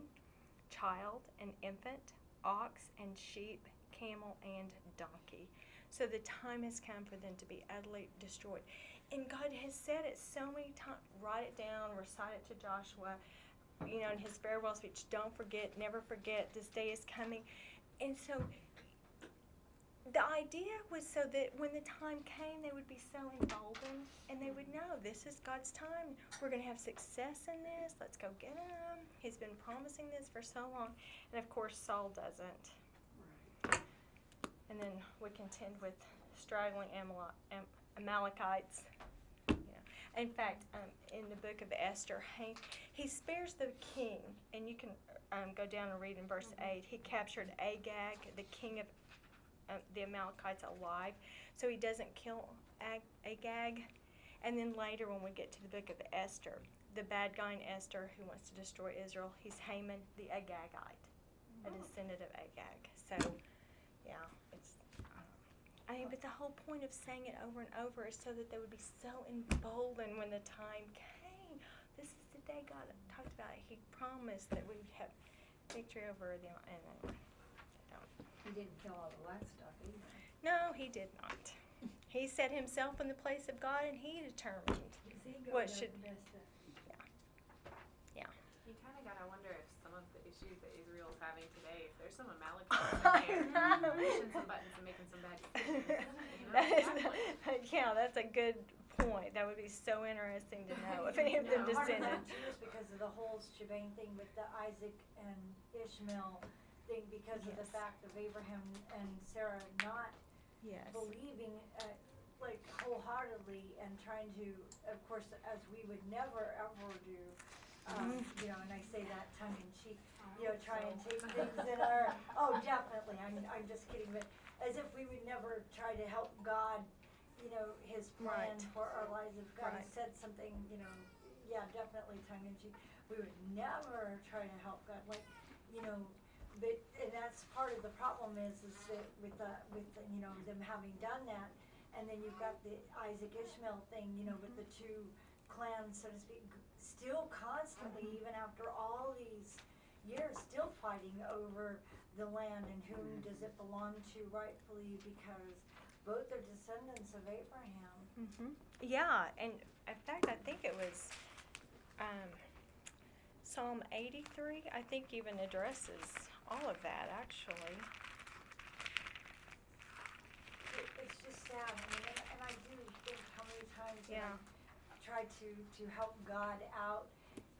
child and infant, ox and sheep, camel and donkey. So the time has come for them to be utterly destroyed. And God has said it so many times. Write it down, recite it to Joshua, in his farewell speech. Don't forget, never forget, this day is coming. And so the idea was so that when the time came, they would be so emboldened, and they would know this is God's time. We're going to have success in this. Let's go get him. He's been promising this for so long. And of course, Saul doesn't. And then we contend with straggling Amalekites. In fact, in the book of Esther, he spares the king, and you can go down and read in verse 8. He captured Agag, the king of the Amalekites, alive, so he doesn't kill Agag. And then later, when we get to the book of Esther, the bad guy in Esther who wants to destroy Israel, he's Haman the Agagite, a descendant of Agag. So, yeah, it's. But the whole point of saying it over and over is so that they would be so emboldened when the time came. This is the day God talked about it. He promised that we would have victory over the enemy. He didn't kill all the livestock either. No, he did not. He set himself in the place of God, and he determined what should. Yeah. You kind of gotta wonder if some of the issues that Israel's having today, if there's some Amalekites in there pushing some buttons and making some bad decisions. That's a good point. That would be so interesting to know if any of them descended. Jews because of the whole shebang thing with the Isaac and Ishmael. thing because of the Yes. fact of Abraham and Sarah not Yes. believing like wholeheartedly and trying to, of course, as we would never ever do, you know, and I say that tongue in cheek, you know, try and take things that are, oh, definitely, I'm just kidding, but as if we would never try to help God, you know, his plan Right. for our lives. If God Right. said something, you know, yeah, definitely tongue in cheek, we would never try to help God, like, you know, but, and that's part of the problem is that with you know, them having done that, and then you've got the Isaac Ishmael thing, you know, with the two clans, so to speak, still constantly, even after all these years, still fighting over the land and whom does it belong to rightfully, because both are descendants of Abraham. Yeah, and in fact, I think it was Psalm 83. I think even addresses all of that actually. It's just sad, I mean, and I do think how many times Yeah. I've tried to help God out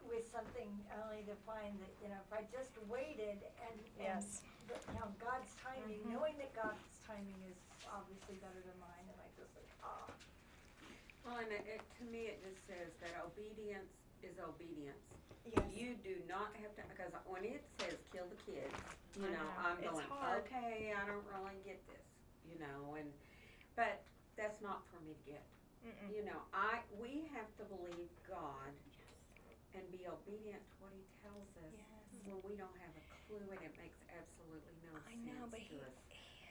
with something only to find that, you know, if I just waited and Yes. but, you know, God's timing, Mhm. knowing that God's timing is obviously better than mine, and I just like, Well, and to me, it just says that obedience is obedience. Yes. You do not have to, because when it says kill the kids, you I know, know. I'm It's going, hard. okay, I don't really get this, you know, but that's not for me to get. Mm-mm. You know, we have to believe God and be obedient to what he tells us Yes. when we don't have a clue and it makes absolutely no I sense know, but to us.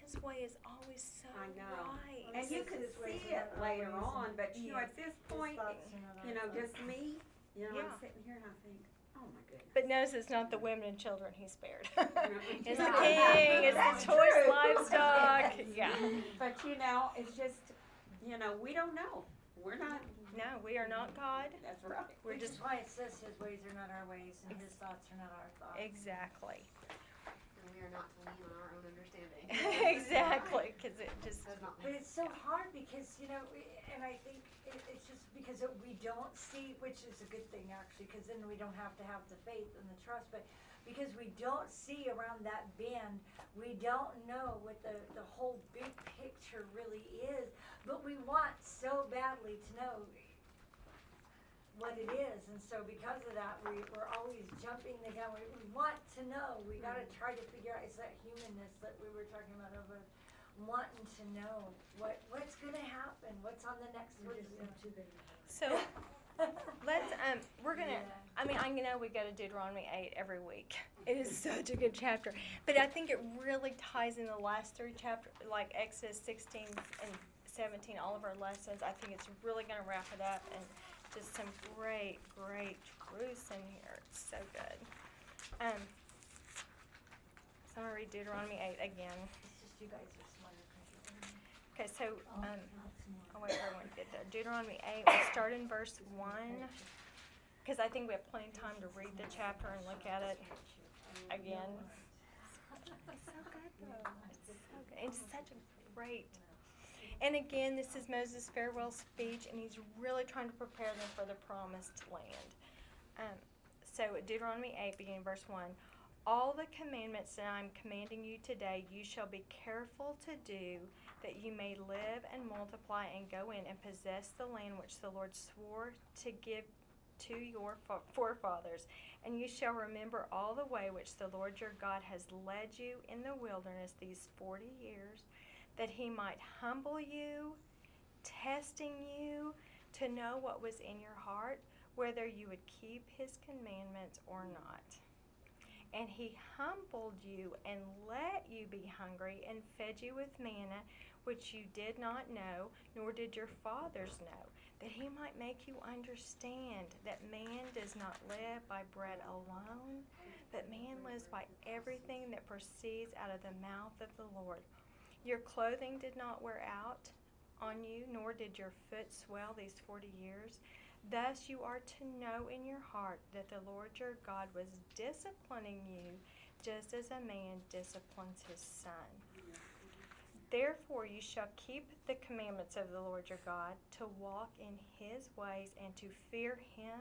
his way is always so I know. right. And you can His ways see are it not later our ways, on, but you know, Yes. at this his point, thoughts are not our you know, thoughts. just me, you know, Yeah. I'm sitting here and I think, oh my goodness. But notice it's not the women and children he spared. It's the Yeah. king, it's That's the choice true. livestock. Yes. Yeah. But you know, it's just, you know, we don't know. We're not, No, we are not God. that's right. We're Which just is why it says his ways are not our ways and his thoughts are not our thoughts. exactly. And we are not to lean on our own understanding. Exactly, because it just That's not But it's so hard because, you know, and I think it's just because we don't see, which is a good thing actually, because then we don't have to have the faith and the trust, but because we don't see around that bend, we don't know what the whole big picture really is, but we want so badly to know what it is, and so because of that, we're always jumping the gun, we want to know, we gotta try to figure out, it's that humanness that we were talking about of wanting to know what's gonna happen, what's on the next verse. so. Let's we're gonna. I mean, I know we go to Deuteronomy 8 every week. It is such a good chapter, but I think it really ties in the last three chapters, like Exodus 16 and 17, all of our lessons. I think it's really gonna wrap it up and just some great truths in here. It's so good. So I'm gonna read Deuteronomy 8 again. It's just you guys are smarter than Okay, so not I'll wait for everyone to get there. Deuteronomy 8, we'll start in verse 1, because I think we have plenty of time to read the chapter and look at it again. It's so good, though. It's so good. It's such a great. And again, this is Moses' farewell speech, and he's really trying to prepare them for the promised land. So Deuteronomy 8, beginning verse 1. All the commandments that I'm commanding you today, you shall be careful to do, that you may live and multiply and go in and possess the land which the Lord swore to give to your forefathers. And you shall remember all the way which the Lord your God has led you in the wilderness these 40 years, that he might humble you, testing you to know what was in your heart, whether you would keep his commandments or not. And he humbled you and let you be hungry and fed you with manna, which you did not know, nor did your fathers know, that he might make you understand that man does not live by bread alone, but man lives by everything that proceeds out of the mouth of the Lord. Your clothing did not wear out on you, nor did your foot swell these 40 years. Thus you are to know in your heart that the Lord your God was disciplining you, just as a man disciplines his son. Therefore you shall keep the commandments of the Lord your God, to walk in his ways and to fear him,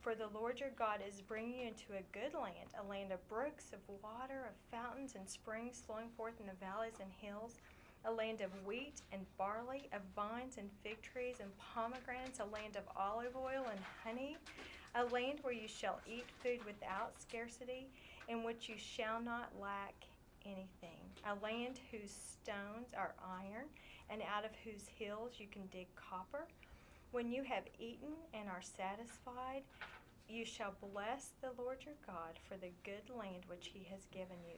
For the Lord your God is bringing you into a good land, a land of brooks, of water, of fountains and springs flowing forth in the valleys and hills, a land of wheat and barley, of vines and fig trees and pomegranates, a land of olive oil and honey, a land where you shall eat food without scarcity, in which you shall not lack anything, a land whose stones are iron, and out of whose hills you can dig copper. When you have eaten and are satisfied, you shall bless the Lord your God for the good land which he has given you.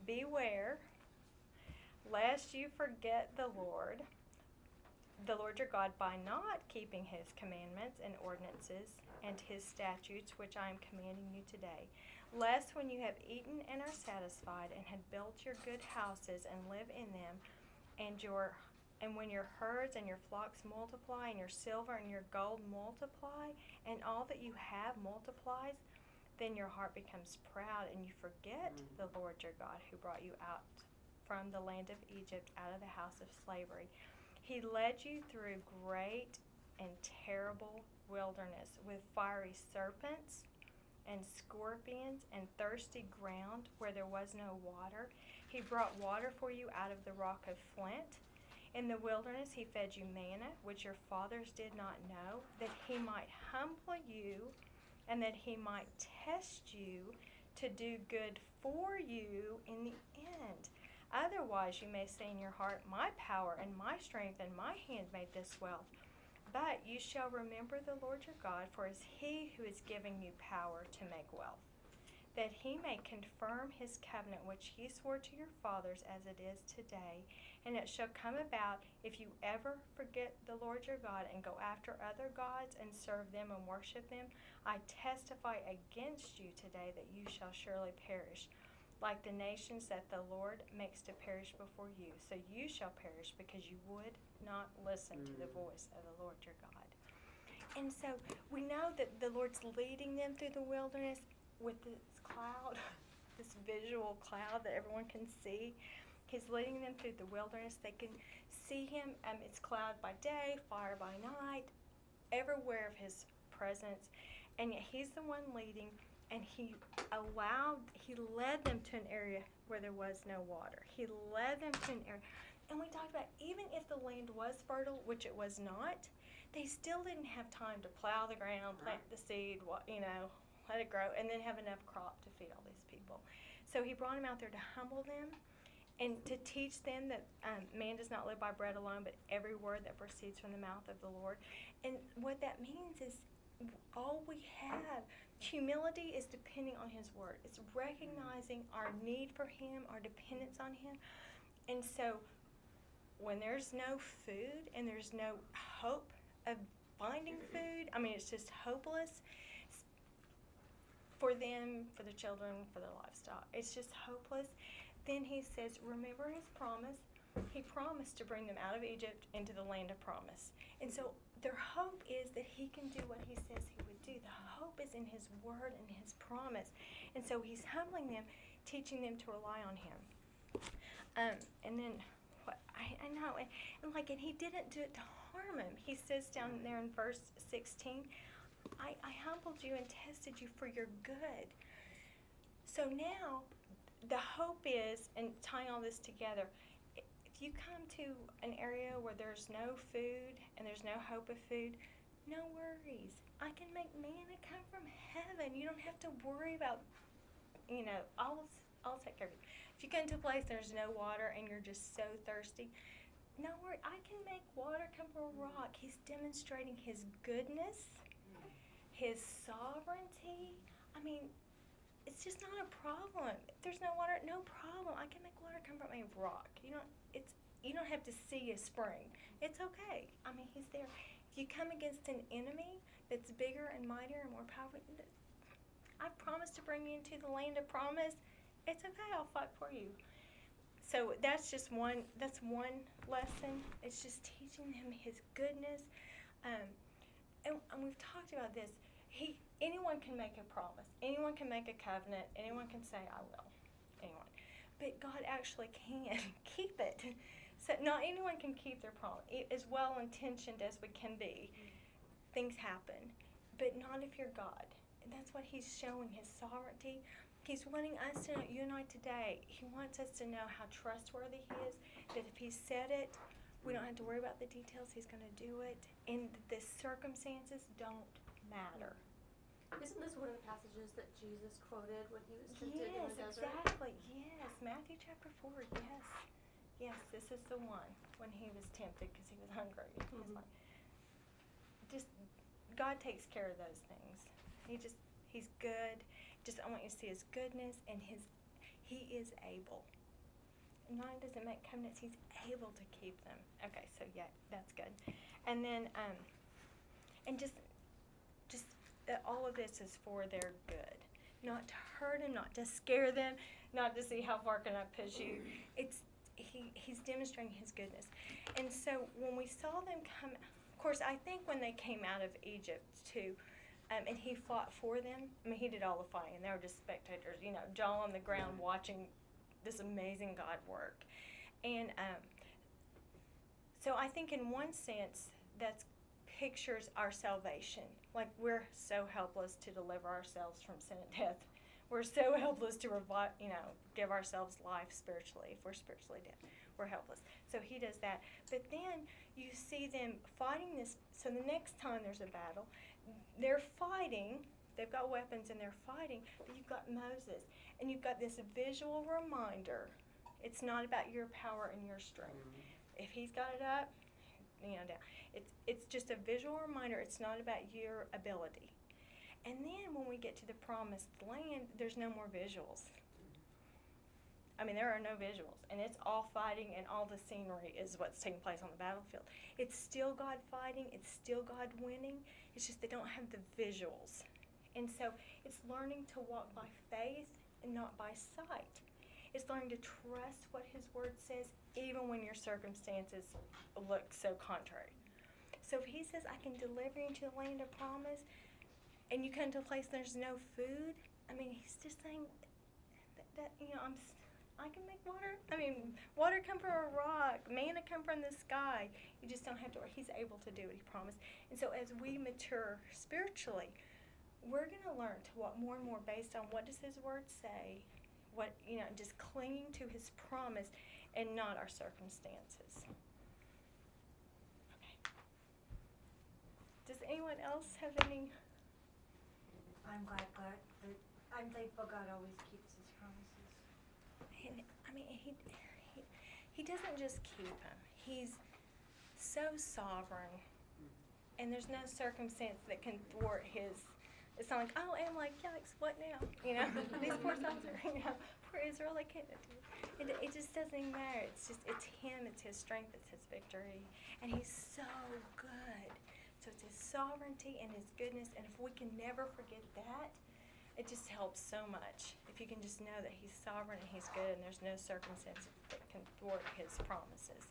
Beware lest you forget the Lord your God, by not keeping his commandments and ordinances and his statutes which I am commanding you today. Lest when you have eaten and are satisfied and had built your good houses and live in them, and when your herds and your flocks multiply, and your silver and your gold multiply, and all that you have multiplies, then your heart becomes proud, and you forget the Lord your God, who brought you out from the land of Egypt, out of the house of slavery. He led you through great and terrible wilderness, with fiery serpents and scorpions and thirsty ground where there was no water. He brought water for you out of the rock of flint. In the wilderness he fed you manna, which your fathers did not know, that he might humble you and that he might test you to do good for you in the end. Otherwise you may say in your heart, my power and my strength and my hand made this wealth. But you shall remember the Lord your God, for it is he who is giving you power to make wealth, that he may confirm his covenant which he swore to your fathers, as it is today. And it shall come about, if you ever forget the Lord your God and go after other gods and serve them and worship them, I testify against you today that you shall surely perish, like the nations that the Lord makes to perish before you. So you shall perish, because you would not listen to the voice of the Lord your God. And so we know that the Lord's leading them through the wilderness with this cloud, this visual cloud that everyone can see. He's leading them through the wilderness. They can see him. It's cloud by day, fire by night, everywhere of his presence. And yet he's the one leading, and he led them to an area where there was no water. He led them to an area. And we talked about, even if the land was fertile, which it was not, they still didn't have time to plow the ground, plant the seed, let it grow, and then have enough crop to feed all these people. So he brought them out there to humble them and to teach them that man does not live by bread alone, but every word that proceeds from the mouth of the Lord. And what that means is all we have, humility is depending on his word. It's recognizing our need for him, our dependence on him. And so when there's no food and there's no hope of finding food, it's just hopeless for them, for their children, for their livestock. It's just hopeless. Then he says, remember his promise. He promised to bring them out of Egypt into the land of promise. And so their hope is that he can do what he says he would do. The hope is in his word and his promise. And so he's humbling them, teaching them to rely on him. And then I know, and he didn't do it to harm him. He says down there in verse 16, I humbled you and tested you for your good. So now the hope is, and tying all this together, if you come to an area where there's no food and there's no hope of food, no worries. I can make manna come from heaven. You don't have to worry about, I'll take care of you. If you come to a place there's no water and you're just so thirsty, no worry. I can make water come from a rock. He's demonstrating his goodness, his sovereignty. It's just not a problem. If there's no water, no problem. I can make water come from a rock. You don't have to see a spring. It's okay. He's there. If you come against an enemy that's bigger and mightier and more powerful, I promise to bring you into the land of promise. It's okay. I'll fight for you. So that's one lesson. It's just teaching them his goodness. And we've talked about this. Anyone can make a promise. Anyone can make a covenant. Anyone can say, I will. Anyone. But God actually can keep it. So not anyone can keep their promise. As well-intentioned as we can be, things happen. But not if you're God. that's what he's showing, his sovereignty. He's wanting us to know, you and I today, he wants us to know how trustworthy he is, that if he said it, we don't have to worry about the details, he's going to do it, and the circumstances don't matter. Isn't this one of the passages that Jesus quoted when he was tempted in Yes, the desert? exactly. Yes, Matthew chapter 4. Yes, yes, this is the one when he was tempted because he was hungry. He's like, just God takes care of those things. He's good. Just I want you to see his goodness and he is able. Not only does it make covenants, he's able to keep them. Okay, so yeah, that's good. And then and just all of this is for their good, not to hurt them, not to scare them, not to see how far can I push you. He's demonstrating his goodness. And so when we saw them come, of course, I think when they came out of Egypt too, and he fought for them. I mean, he did all the fighting, and they were just spectators, jaw on the ground watching this amazing God work. And so I think in one sense that pictures our salvation. Like we're so helpless to deliver ourselves from sin and death. We're so helpless to give ourselves life spiritually. If we're spiritually dead, we're helpless. So he does that. But then you see them fighting this. So the next time there's a battle, they're fighting. They've got weapons and they're fighting. But you've got Moses, and you've got this visual reminder. It's not about your power and your strength. If he's got it up, down. It's just a visual reminder. It's not about your ability. And then when we get to the promised land, there's no more visuals. I mean, there are no visuals. And it's all fighting, and all the scenery is what's taking place on the battlefield. It's still God fighting. It's still God winning. It's just they don't have the visuals. And so it's learning to walk by faith and not by sight. It's learning to trust what his word says, even when your circumstances look so contrary. So if he says, I can deliver you to the land of promise, and you come to a place there's no food, I mean, he's just saying that I can make water. I mean, water come from a rock, manna come from the sky. You just don't have to worry. He's able to do what he promised. And so as we mature spiritually, we're going to learn to walk more and more based on what does his word say, just clinging to his promise and not our circumstances. Okay. Does anyone else have any? I'm thankful God always keeps his promises. And, I mean, he doesn't just keep them. He's so sovereign, and there's no circumstance that can thwart his. It's not like, oh, and like, yikes, what now? These poor souls are, poor Israel, they can't do it. It just doesn't even matter. It's him, it's his strength, it's his victory. And he's so good. So it's his sovereignty and his goodness. And if we can never forget that, it just helps so much. If you can just know that he's sovereign and he's good and there's no circumstance that can thwart his promises.